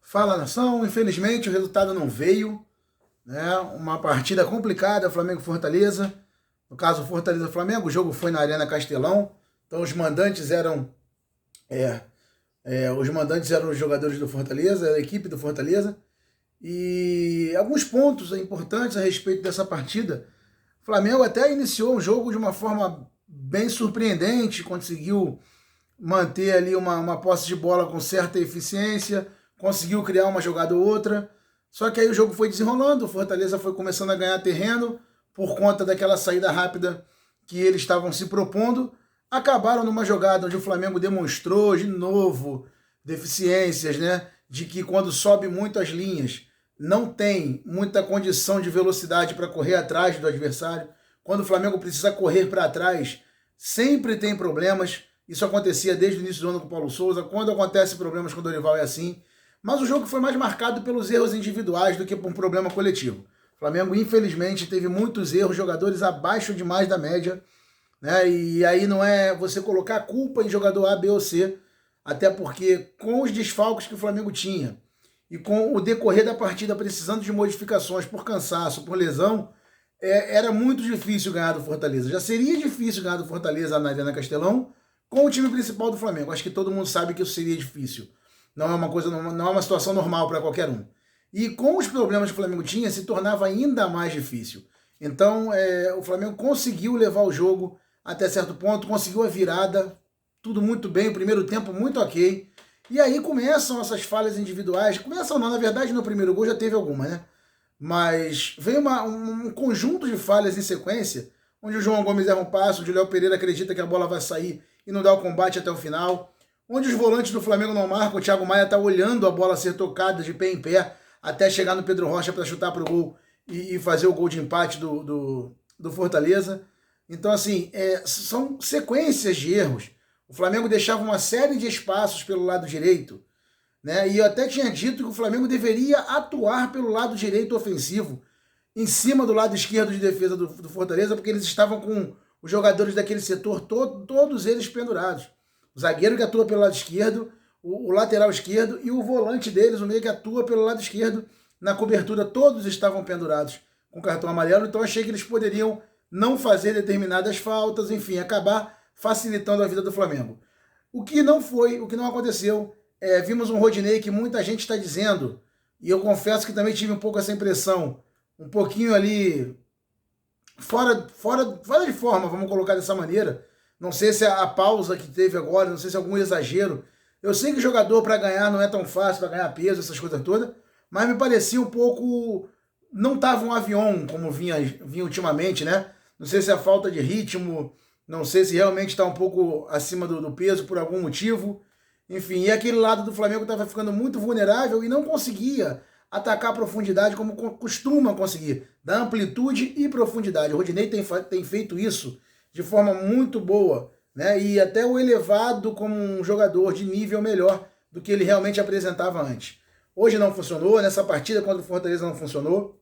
Fala, nação, infelizmente o resultado não veio, né? Uma partida complicada, Flamengo e Fortaleza. No caso, Fortaleza-Flamengo, o jogo foi na Arena Castelão. Então os mandantes eram é, os jogadores do Fortaleza, a equipe do Fortaleza. E alguns pontos importantes a respeito dessa partida. O Flamengo até iniciou o jogo de uma forma bem surpreendente, conseguiu manter ali uma posse de bola com certa eficiência, conseguiu criar uma jogada ou outra. Só que aí o jogo foi desenrolando, o Fortaleza foi começando a ganhar terreno por conta daquela saída rápida que eles estavam se propondo. Acabaram numa jogada onde o Flamengo demonstrou de novo deficiências, né? De que quando sobe muito as linhas, não tem muita condição de velocidade para correr atrás do adversário. Quando o Flamengo precisa correr para trás, sempre tem problemas. Isso acontecia desde o início do ano com o Paulo Souza. Quando acontece problemas com o Dorival é assim. Mas o jogo foi mais marcado pelos erros individuais do que por um problema coletivo. O Flamengo, infelizmente, teve muitos erros, jogadores abaixo demais da média, né? E aí não é você colocar a culpa em jogador A, B ou C, até porque com os desfalques que o Flamengo tinha e com o decorrer da partida precisando de modificações por cansaço, por lesão, era muito difícil ganhar do Fortaleza. Já seria difícil ganhar do Fortaleza na Arena Castelão com o time principal do Flamengo. Acho que todo mundo sabe que isso seria difícil. Não é uma coisa, não é uma situação normal para qualquer um. E com os problemas que o Flamengo tinha, se tornava ainda mais difícil. Então, o Flamengo conseguiu levar o jogo até certo ponto, conseguiu a virada, tudo muito bem, o primeiro tempo muito ok. E aí começam essas falhas individuais. Começam não, na verdade no primeiro gol já teve alguma, né? Mas vem um conjunto de falhas em sequência, onde o João Gomes erra um passo, onde o Léo Pereira acredita que a bola vai sair e não dá o combate até o final, onde os volantes do Flamengo não marcam, o Thiago Maia está olhando a bola ser tocada de pé em pé, até chegar no Pedro Rocha para chutar para o gol e fazer o gol de empate do Fortaleza. Então, assim, são sequências de erros. O Flamengo deixava uma série de espaços pelo lado direito, né? E eu até tinha dito que o Flamengo deveria atuar pelo lado direito ofensivo, em cima do lado esquerdo de defesa do Fortaleza, porque eles estavam com os jogadores daquele setor, todos eles pendurados. O zagueiro que atua pelo lado esquerdo, o lateral esquerdo e o volante deles, o meio que atua pelo lado esquerdo, na cobertura todos estavam pendurados com cartão amarelo, então achei que eles poderiam não fazer determinadas faltas, enfim, acabar facilitando a vida do Flamengo. O que não foi, o que não aconteceu, vimos um Rodinei que muita gente está dizendo, e eu confesso que também tive um pouco essa impressão, um pouquinho ali fora de forma, vamos colocar dessa maneira. Não sei se a pausa que teve agora, não sei se é algum exagero. Eu sei que jogador para ganhar não é tão fácil, para ganhar peso, essas coisas todas, mas me parecia um pouco... Não estava um avião como vinha ultimamente, né? Não sei se é a falta de ritmo, não sei se realmente está um pouco acima do peso por algum motivo. Enfim, e aquele lado do Flamengo estava ficando muito vulnerável e não conseguia atacar a profundidade como costuma conseguir, dar amplitude e profundidade. O Rodinei tem feito isso de forma muito boa, né? E até o elevado como um jogador de nível melhor do que ele realmente apresentava antes. Hoje não funcionou, nessa partida contra o Fortaleza não funcionou.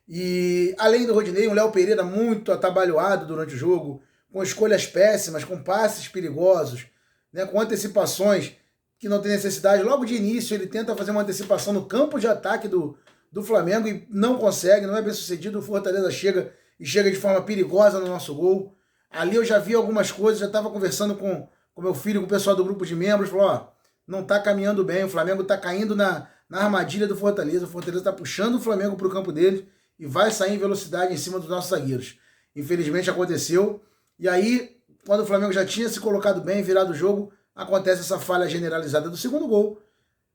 E além do Rodinei, um Léo Pereira muito atabalhoado durante o jogo, com escolhas péssimas, com passes perigosos, né, com antecipações que não tem necessidade. Logo de início ele tenta fazer uma antecipação no campo de ataque do Flamengo e não consegue, não é bem sucedido. O Fortaleza chega de forma perigosa no nosso gol. Ali eu já vi algumas coisas, já estava conversando com meu filho, com o pessoal do grupo de membros, falou, ó, não está caminhando bem, o Flamengo está caindo na armadilha do Fortaleza, o Fortaleza está puxando o Flamengo para o campo dele e vai sair em velocidade em cima dos nossos zagueiros. Infelizmente aconteceu, e aí, quando o Flamengo já tinha se colocado bem, virado o jogo, acontece essa falha generalizada do segundo gol.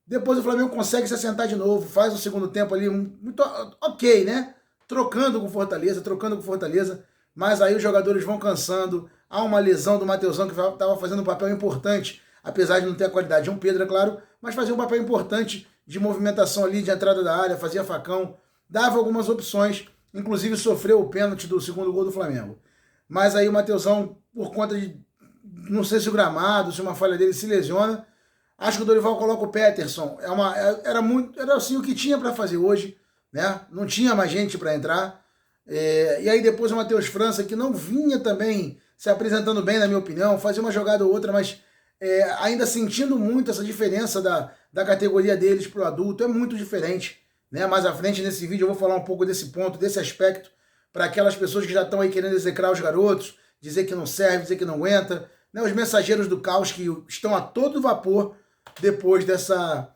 Depois o Flamengo consegue se assentar de novo, faz o segundo tempo ali, muito ok, né? Trocando com o Fortaleza, mas aí os jogadores vão cansando, há uma lesão do Mateusão que estava fazendo um papel importante, apesar de não ter a qualidade de um Pedro, é claro, mas fazia um papel importante de movimentação ali, de entrada da área, fazia facão, dava algumas opções, inclusive sofreu o pênalti do segundo gol do Flamengo. Mas aí o Mateusão, por conta de, não sei se o gramado, se uma falha dele se lesiona, acho que o Dorival coloca o Peterson, era assim o que tinha para fazer hoje, né? Não tinha mais gente para entrar. E aí depois o Matheus França, que não vinha também se apresentando bem, na minha opinião, fazia uma jogada ou outra, mas ainda sentindo muito essa diferença da categoria deles para o adulto é muito diferente, né? Mais à frente nesse vídeo eu vou falar um pouco desse ponto, desse aspecto, para aquelas pessoas que já estão aí querendo execrar os garotos, dizer que não serve, dizer que não aguenta, né? Os mensageiros do caos que estão a todo vapor depois dessa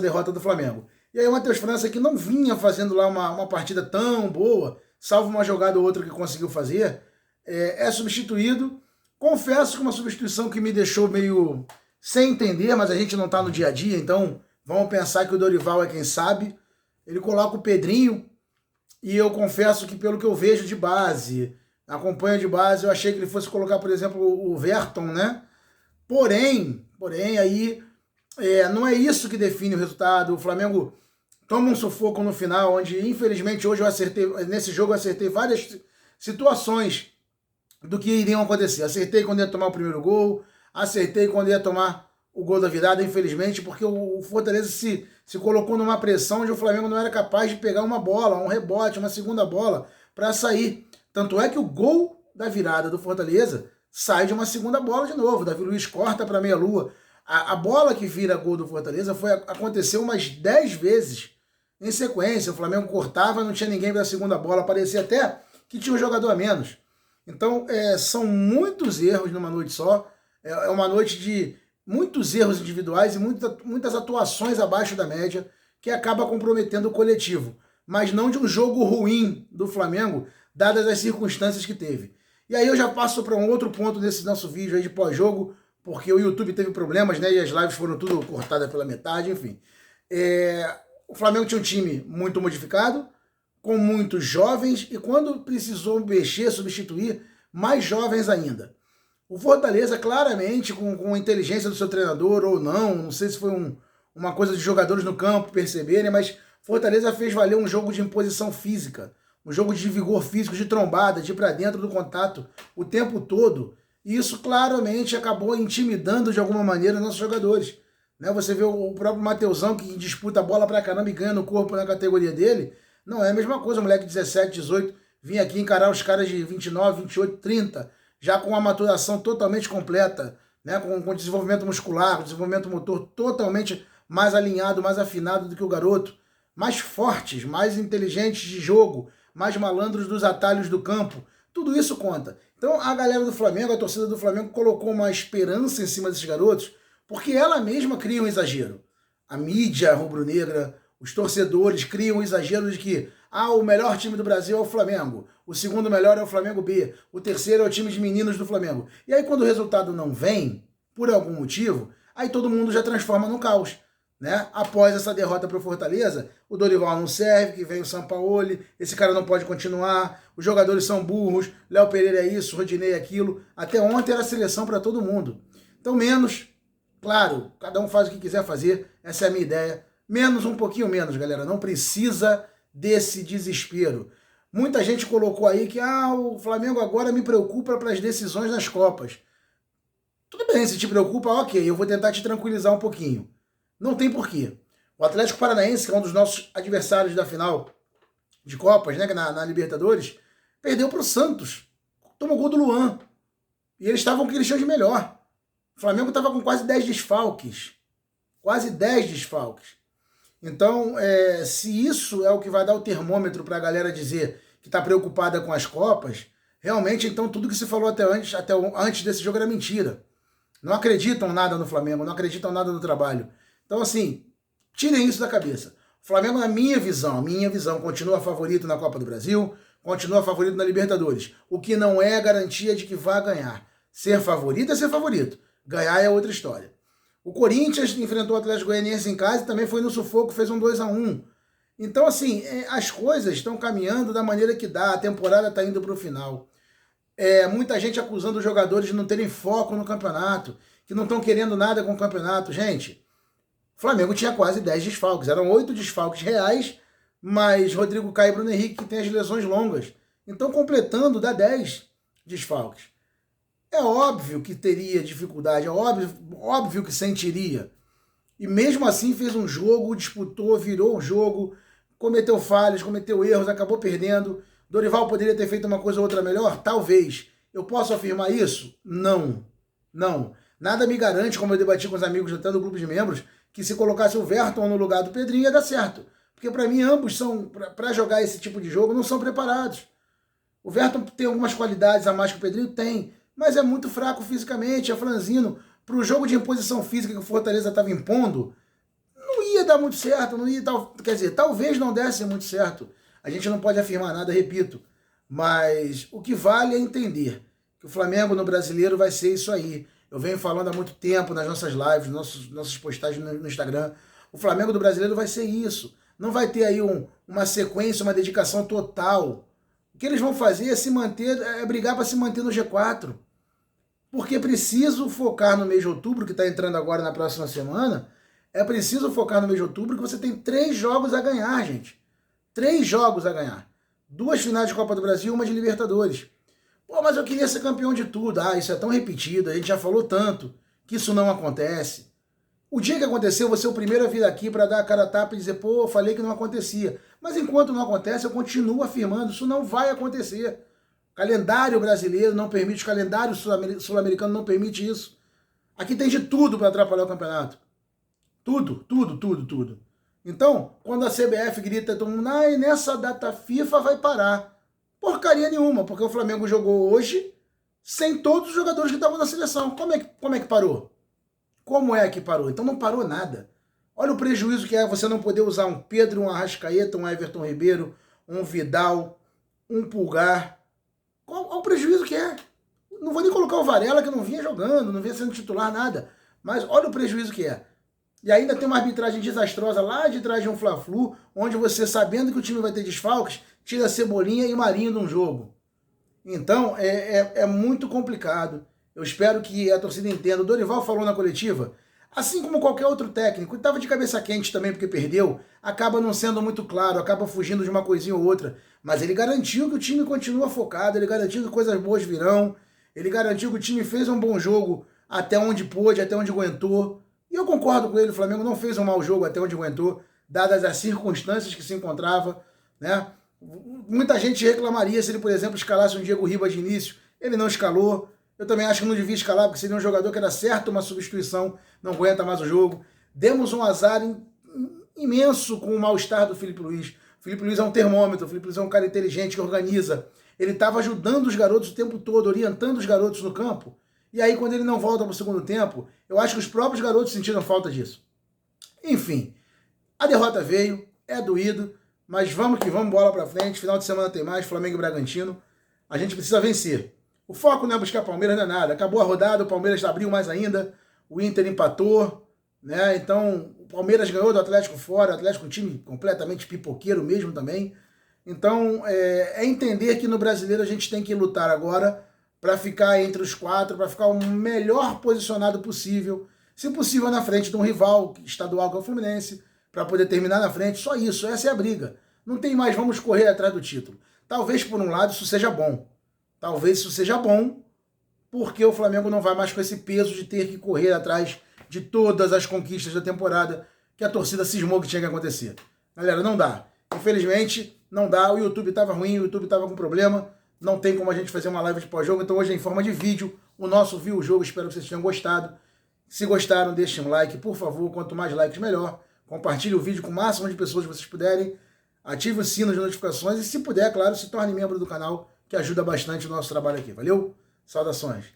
derrota do Flamengo. E aí o Matheus França, que não vinha fazendo lá uma partida tão boa, salvo uma jogada ou outra que conseguiu fazer, é substituído. Confesso que uma substituição que me deixou meio sem entender, mas a gente não está no dia a dia, então vamos pensar que o Dorival é quem sabe. Ele coloca o Pedrinho, e eu confesso que pelo que eu vejo de base, acompanho de base, eu achei que ele fosse colocar, por exemplo, o Verton, né? Porém, aí não é isso que define o resultado. O Flamengo toma um sufoco no final, onde infelizmente hoje nesse jogo eu acertei várias situações do que iriam acontecer. Acertei quando ia tomar o primeiro gol, acertei quando ia tomar o gol da virada, infelizmente, porque o Fortaleza se colocou numa pressão onde o Flamengo não era capaz de pegar uma bola, um rebote, uma segunda bola para sair. Tanto é que o gol da virada do Fortaleza sai de uma segunda bola de novo. Davi Luiz corta para meia-lua. A bola que vira gol do Fortaleza aconteceu umas 10 vezes em sequência. O Flamengo cortava, não tinha ninguém para a segunda bola, parecia até que tinha um jogador a menos. Então, são muitos erros numa noite só. É uma noite de muitos erros individuais e muitas atuações abaixo da média que acaba comprometendo o coletivo. Mas não de um jogo ruim do Flamengo, dadas as circunstâncias que teve. E aí eu já passo para um outro ponto nesse nosso vídeo aí de pós-jogo, porque o YouTube teve problemas, né? E as lives foram tudo cortadas pela metade, enfim. O Flamengo tinha um time muito modificado, com muitos jovens, e quando precisou mexer, substituir, mais jovens ainda. O Fortaleza, claramente, com a inteligência do seu treinador ou não sei se foi uma coisa de jogadores no campo perceberem, mas Fortaleza fez valer um jogo de imposição física, um jogo de vigor físico, de trombada, de ir para dentro do contato o tempo todo. E isso claramente acabou intimidando de alguma maneira nossos jogadores. Né? Você vê o próprio Mateusão, que disputa a bola pra caramba e ganha no corpo na categoria dele. Não é a mesma coisa, o moleque de 17, 18, vinha aqui encarar os caras de 29, 28, 30, já com uma maturação totalmente completa, né? com desenvolvimento muscular, com desenvolvimento motor totalmente mais alinhado, mais afinado do que o garoto, mais fortes, mais inteligentes de jogo, mais malandros dos atalhos do campo. Tudo isso conta. Então a galera do Flamengo, a torcida do Flamengo, colocou uma esperança em cima desses garotos, porque ela mesma cria um exagero. A mídia rubro-negra, os torcedores criam um exagero de que o melhor time do Brasil é o Flamengo, o segundo melhor é o Flamengo B, o terceiro é o time de meninos do Flamengo. E aí quando o resultado não vem, por algum motivo, aí todo mundo já transforma no caos. Né? Após essa derrota para o Fortaleza, o Dorival não serve, que vem o Sampaoli, esse cara não pode continuar, os jogadores são burros, Léo Pereira é isso, Rodinei é aquilo. Até ontem era seleção para todo mundo. Então menos, claro, cada um faz o que quiser fazer, essa é a minha ideia. Menos, um pouquinho menos, galera, não precisa desse desespero. Muita gente colocou aí que o Flamengo agora me preocupa para as decisões das Copas. Tudo bem, se te preocupa, ok, eu vou tentar te tranquilizar um pouquinho. Não tem porquê. O Atlético Paranaense, que é um dos nossos adversários da final de Copas, né, na Libertadores, perdeu para o Santos. Tomou gol do Luan. E eles estavam com o que eles tinham de melhor. O Flamengo estava com quase 10 desfalques. Quase 10 desfalques. Então, se isso é o que vai dar o termômetro para a galera dizer que está preocupada com as Copas, realmente, então, tudo que se falou até antes desse jogo era mentira. Não acreditam nada no Flamengo, não acreditam nada no trabalho. Então, assim, tirem isso da cabeça. O Flamengo, na minha visão, continua favorito na Copa do Brasil, continua favorito na Libertadores. O que não é garantia de que vá ganhar. Ser favorito é ser favorito. Ganhar é outra história. O Corinthians enfrentou o Atlético Goianiense em casa e também foi no sufoco, fez um 2-1. Então, assim, as coisas estão caminhando da maneira que dá. A temporada está indo para o final. Muita gente acusando os jogadores de não terem foco no campeonato, que não estão querendo nada com o campeonato. Gente, o Flamengo tinha quase 10 desfalques. Eram 8 desfalques reais, mas Rodrigo Caio e Bruno Henrique, que tem as lesões longas. Então, completando, dá 10 desfalques. É óbvio que teria dificuldade, é óbvio que sentiria. E mesmo assim fez um jogo, disputou, virou o jogo, cometeu falhas, cometeu erros, acabou perdendo. Dorival poderia ter feito uma coisa ou outra melhor? Talvez. Eu posso afirmar isso? Não. Nada me garante, como eu debati com os amigos até do grupo de membros, que se colocasse o Verton no lugar do Pedrinho ia dar certo. Porque para mim ambos são, para jogar esse tipo de jogo, não são preparados. O Verton tem algumas qualidades a mais que o Pedrinho? Tem, mas é muito fraco fisicamente, é franzino. Para o jogo de imposição física que o Fortaleza estava impondo, não ia dar muito certo, não ia, quer dizer, talvez não desse muito certo. A gente não pode afirmar nada, repito. Mas o que vale é entender que o Flamengo no Brasileiro vai ser isso aí. Eu venho falando há muito tempo nas nossas lives, nossas postagens no Instagram. O Flamengo do Brasileiro vai ser isso. Não vai ter aí uma sequência, uma dedicação total. O que eles vão fazer é se manter, é brigar para se manter no G4. Porque é preciso focar no mês de outubro, que está entrando agora na próxima semana. É preciso focar no mês de outubro, que você tem 3 jogos a ganhar, gente. 3 jogos a ganhar. 2 finais de Copa do Brasil e uma de Libertadores. Pô, mas eu queria ser campeão de tudo. Ah, isso é tão repetido, a gente já falou tanto que isso não acontece. O dia que aconteceu, você é o primeiro a vir aqui para dar a cara a tapa e dizer, pô, eu falei que não acontecia. Mas enquanto não acontece, eu continuo afirmando, isso não vai acontecer. O calendário brasileiro não permite, o calendário sul-americano não permite isso. Aqui tem de tudo para atrapalhar o campeonato. Tudo, tudo, tudo, tudo. Então, quando a CBF grita, todo mundo, e nessa data FIFA vai parar. Porcaria nenhuma, porque o Flamengo jogou hoje sem todos os jogadores que estavam na seleção. Como é que parou? Como é que parou? Então não parou nada. Olha o prejuízo que é você não poder usar um Pedro, um Arrascaeta, um Everton Ribeiro, um Vidal, um Pulgar. Olha o prejuízo que é. Não vou nem colocar o Varela, que não vinha jogando, não vinha sendo titular, nada. Mas olha o prejuízo que é. E ainda tem uma arbitragem desastrosa lá de trás de um Fla-Flu, onde você, sabendo que o time vai ter desfalques, tira Cebolinha e Marinho de um jogo. Então, é muito complicado. Eu espero que a torcida entenda. O Dorival falou na coletiva, assim como qualquer outro técnico, estava de cabeça quente também porque perdeu, acaba não sendo muito claro, acaba fugindo de uma coisinha ou outra. Mas ele garantiu que o time continua focado, ele garantiu que coisas boas virão, ele garantiu que o time fez um bom jogo até onde pôde, até onde aguentou. E eu concordo com ele, o Flamengo não fez um mau jogo até onde aguentou, dadas as circunstâncias que se encontrava, né? Muita gente reclamaria se ele, por exemplo, escalasse um Diego Ribas de início. Ele não escalou. Eu também acho que não devia escalar, porque seria um jogador que era certo uma substituição, não aguenta mais o jogo. Demos um azar imenso com o mal-estar do Filipe Luiz. O Filipe Luiz é um termômetro, o Filipe Luiz é um cara inteligente que organiza. Ele estava ajudando os garotos o tempo todo, orientando os garotos no campo. E aí, quando ele não volta para o segundo tempo, eu acho que os próprios garotos sentiram falta disso. Enfim, a derrota veio, é doído, mas vamos que vamos, bola para frente. Final de semana tem mais, Flamengo e Bragantino. A gente precisa vencer. O foco não é buscar Palmeiras, não é nada. Acabou a rodada, o Palmeiras abriu mais ainda, o Inter empatou, né? Então, o Palmeiras ganhou do Atlético fora, o Atlético um time completamente pipoqueiro mesmo também. Então, é entender que no Brasileiro a gente tem que lutar agora para ficar entre os 4, para ficar o melhor posicionado possível, se possível na frente de um rival estadual que é o Fluminense, para poder terminar na frente. Só isso, essa é a briga. Não tem mais vamos correr atrás do título. Talvez por um lado isso seja bom. Talvez isso seja bom, porque o Flamengo não vai mais com esse peso de ter que correr atrás de todas as conquistas da temporada que a torcida cismou que tinha que acontecer. Galera, não dá. Infelizmente, não dá. O YouTube estava ruim, o YouTube estava com problema. Não tem como a gente fazer uma live de pós-jogo, então hoje é em forma de vídeo. O nosso Viu o Jogo, espero que vocês tenham gostado. Se gostaram, deixem um like, por favor. Quanto mais likes, melhor. Compartilhe o vídeo com o máximo de pessoas que vocês puderem. Ative o sino de notificações e, se puder, claro, se torne membro do canal, que ajuda bastante o nosso trabalho aqui. Valeu? Saudações!